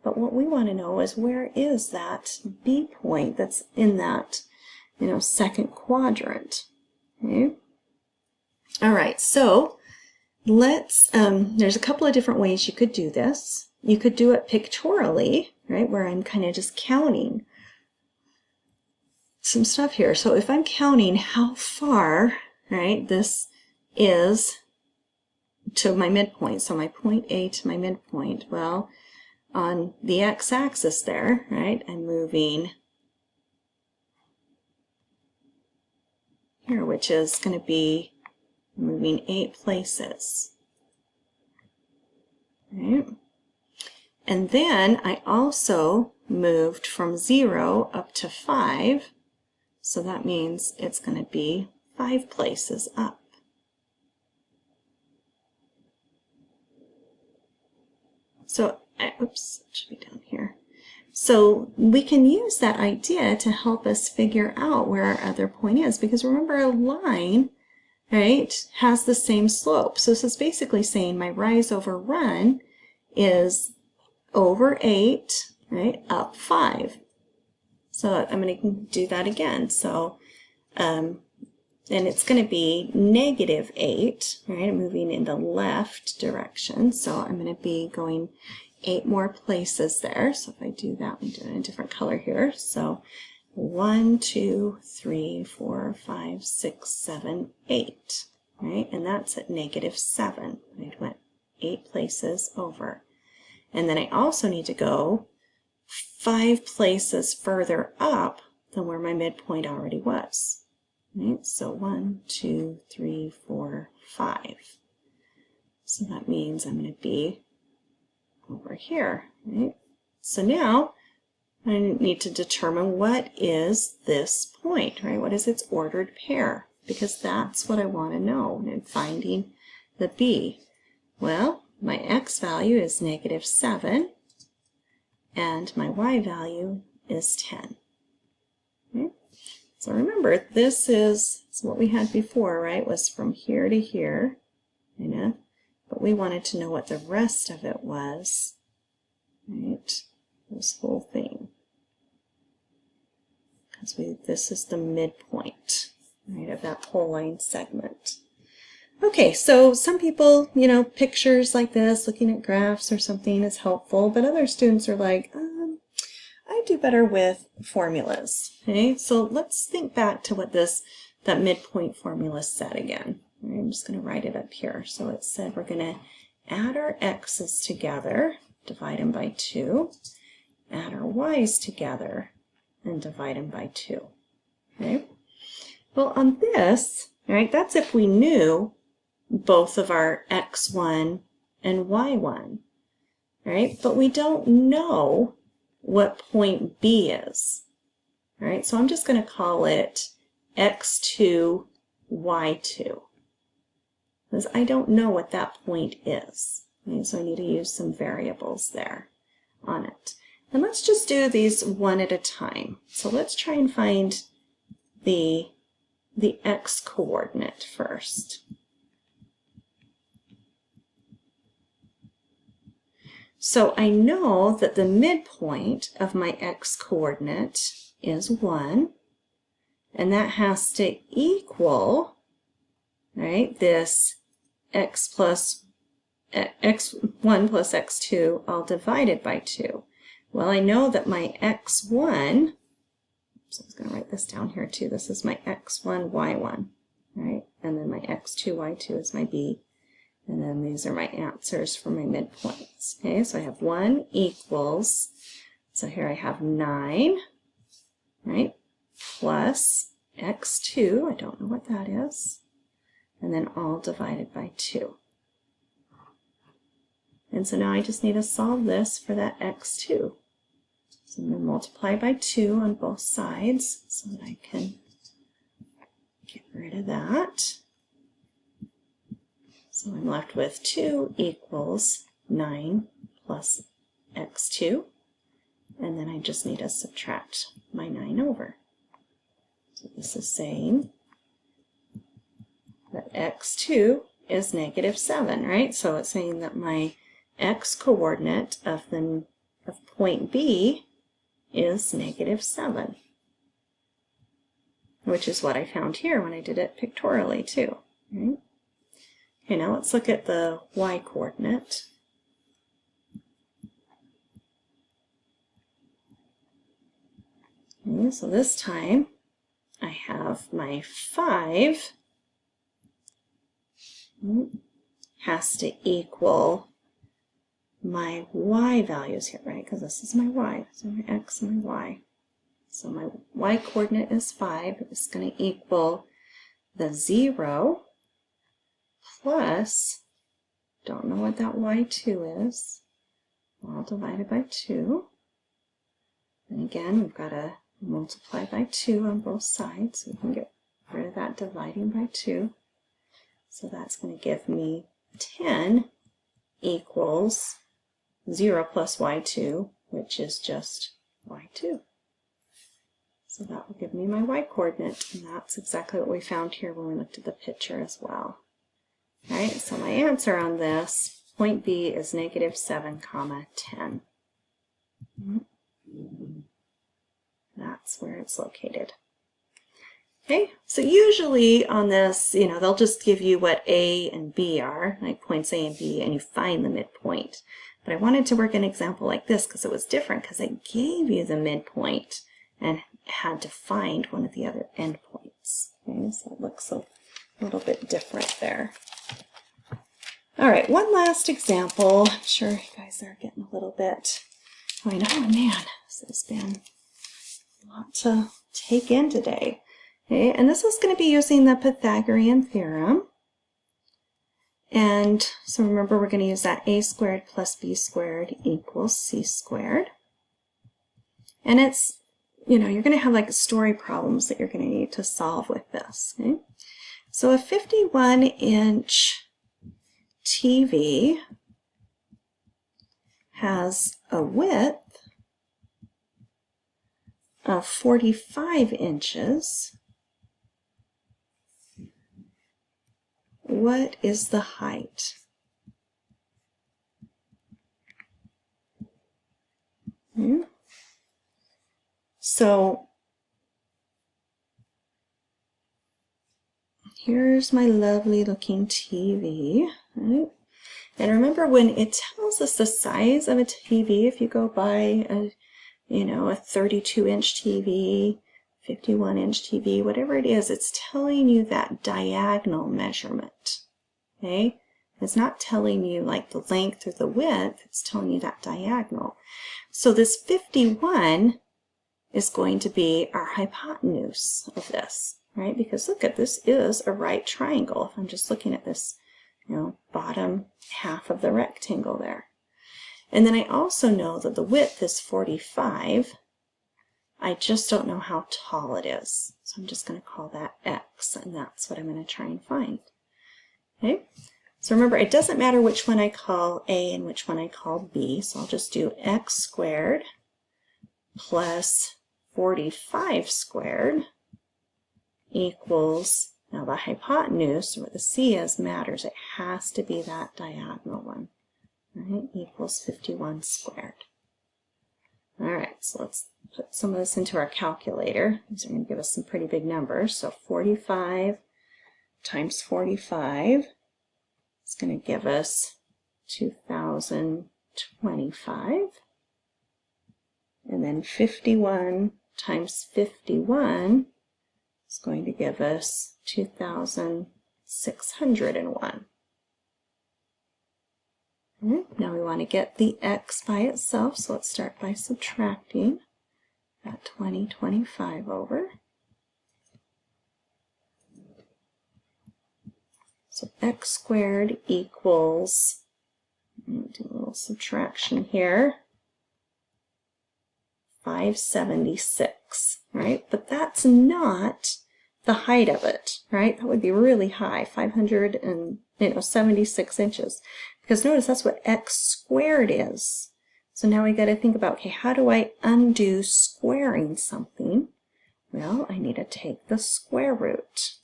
But what we want to know is where is that B point that's in that, second quadrant. Okay? All right, so let's, there's a couple of different ways you could do this. You could do it pictorially, right, where I'm kind of just counting some stuff here. So if I'm counting how far, right, this is to my midpoint, so my point A to my midpoint, well, on the x-axis there, right, I'm moving here, which is going to be moving 8 places. Right? And then I also moved from 0 up to 5, so that means it's going to be 5 places up. So, oops, it should be down here. So we can use that idea to help us figure out where our other point is, because remember, a line, right, has the same slope. So this is basically saying my rise over run is over 8, right, up 5. So I'm going to do that again. So, and it's going to be -8, right? I'm moving in the left direction. So I'm going to be going 8 more places there. So if I do that, I'm doing a different color here. So 1, 2, 3, 4, 5, 6, 7, 8, right? And that's at -7. I went 8 places over. And then I also need to go 5 places further up than where my midpoint already was. Right? So 1, 2, 3, 4, 5. So that means I'm going to be over here. Right? So now I need to determine what is this point, right? What is its ordered pair? Because that's what I want to know in finding the B. Well, my x value is -7, and my y value is 10. Okay? So remember, this is what we had before, right? Was from here to here, but we wanted to know what the rest of it was, right? This whole thing. Because this is the midpoint, right, of that whole line segment. Okay, so some people, pictures like this, looking at graphs or something is helpful, but other students are like, I do better with formulas. Okay, so let's think back to what that midpoint formula said again. I'm just going to write it up here. So it said we're going to add our x's together, divide them by 2, add our y's together, and divide them by 2. Okay? Well, on this, right, that's if we knew both of our x1 and y1, right? But we don't know what point B is, right? So I'm just going to call it x2, y2, because I don't know what that point is. Okay? So I need to use some variables there on it. And let's just do these one at a time. So let's try and find the x coordinate first. So I know that the midpoint of my x coordinate is 1, and that has to equal, right, this x1 plus x2 all divided by 2. Well, I know that my x1, so I was going to write this down here too, this is my x1, y1, right, and then my x2, y2 is my b. And then these are my answers for my midpoints. Okay, so I have 1 equals, so here I have 9, right, plus x2, I don't know what that is, and then all divided by 2. And so now I just need to solve this for that x2. So I'm going to multiply by 2 on both sides so that I can get rid of that. So I'm left with 2 equals 9 plus x2. And then I just need to subtract my 9 over. So this is saying that x2 is negative 7, right? So it's saying that my x-coordinate of point B is negative 7, which is what I found here when I did it pictorially too. Right? Okay, now let's look at the y-coordinate. Okay, so this time I have my 5 has to equal my y values here, right? Because this is my y, so my x and my y. So my y-coordinate is 5. It's going to equal the 0 plus, don't know what that y2 is, all divided by 2. And again, we've got to multiply by 2 on both sides, so we can get rid of that dividing by 2. So that's going to give me 10 equals 0 plus y2, which is just y2. So that will give me my y-coordinate, and that's exactly what we found here when we looked at the picture as well. All right, so my answer on this, point B is negative 7, 10. That's where it's located. Okay, so usually on this, they'll just give you what A and B are, like points A and B, and you find the midpoint. But I wanted to work an example like this because it was different, because it gave you the midpoint and had to find one of the other endpoints. Okay, so it looks a little bit different there. All right, one last example. I'm sure you guys are getting a little bit, I know, man, this has been a lot to take in today. Okay, and this is going to be using the Pythagorean Theorem. And so remember, we're going to use that a squared plus b squared equals c squared. And it's, you're going to have like story problems that you're going to need to solve with this. Okay? So a 51-inch TV has a width of 45 inches. What is the height? So here's my lovely looking TV. Right? And remember, when it tells us the size of a TV, if you go by a 32-inch TV, 51-inch TV, whatever it is, it's telling you that diagonal measurement, okay? It's not telling you like the length or the width, it's telling you that diagonal. So this 51 is going to be our hypotenuse of this, right? Because look at this is a right triangle. If I'm just looking at this, bottom half of the rectangle there. And then I also know that the width is 45. I just don't know how tall it is. So I'm just going to call that x, and that's what I'm going to try and find. Okay? So remember, it doesn't matter which one I call A and which one I call B, so I'll just do x squared plus 45 squared equals, now the hypotenuse, or what the C is, matters. It has to be that diagonal one. Right? Equals 51 squared. All right, so let's put some of this into our calculator. These are going to give us some pretty big numbers. So 45 times 45 is going to give us 2,025. And then 51 times 51 is going to give us 2,601. Now we want to get the x by itself, so let's start by subtracting. that 25 over. So x squared equals, I'm going to do a little subtraction here, 576, right? But that's not the height of it, right? That would be really high, 576 inches. Because notice that's what x squared is. So now we got to think about, okay, how do I undo squaring something? Well, I need to take the square root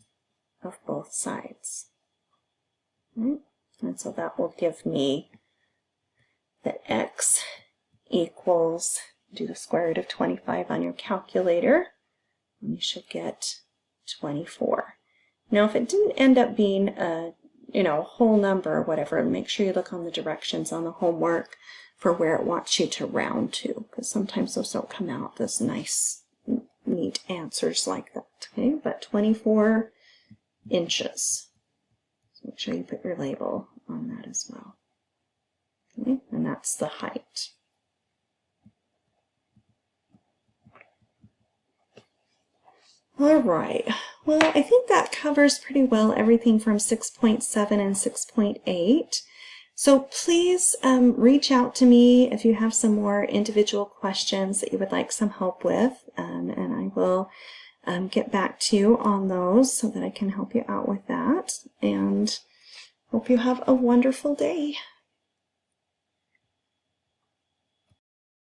of both sides. And so that will give me that x equals, do the square root of 25 on your calculator, and you should get 24. Now if it didn't end up being a whole number or whatever, make sure you look on the directions on the homework for where it wants you to round to, because sometimes those don't come out as nice, neat answers like that. Okay, but 24 inches. So make sure you put your label on that as well. Okay, and that's the height. All right, well, I think that covers pretty well everything from 6.7 and 6.8. So please reach out to me if you have some more individual questions that you would like some help with, and I will get back to you on those so that I can help you out with that. And hope you have a wonderful day.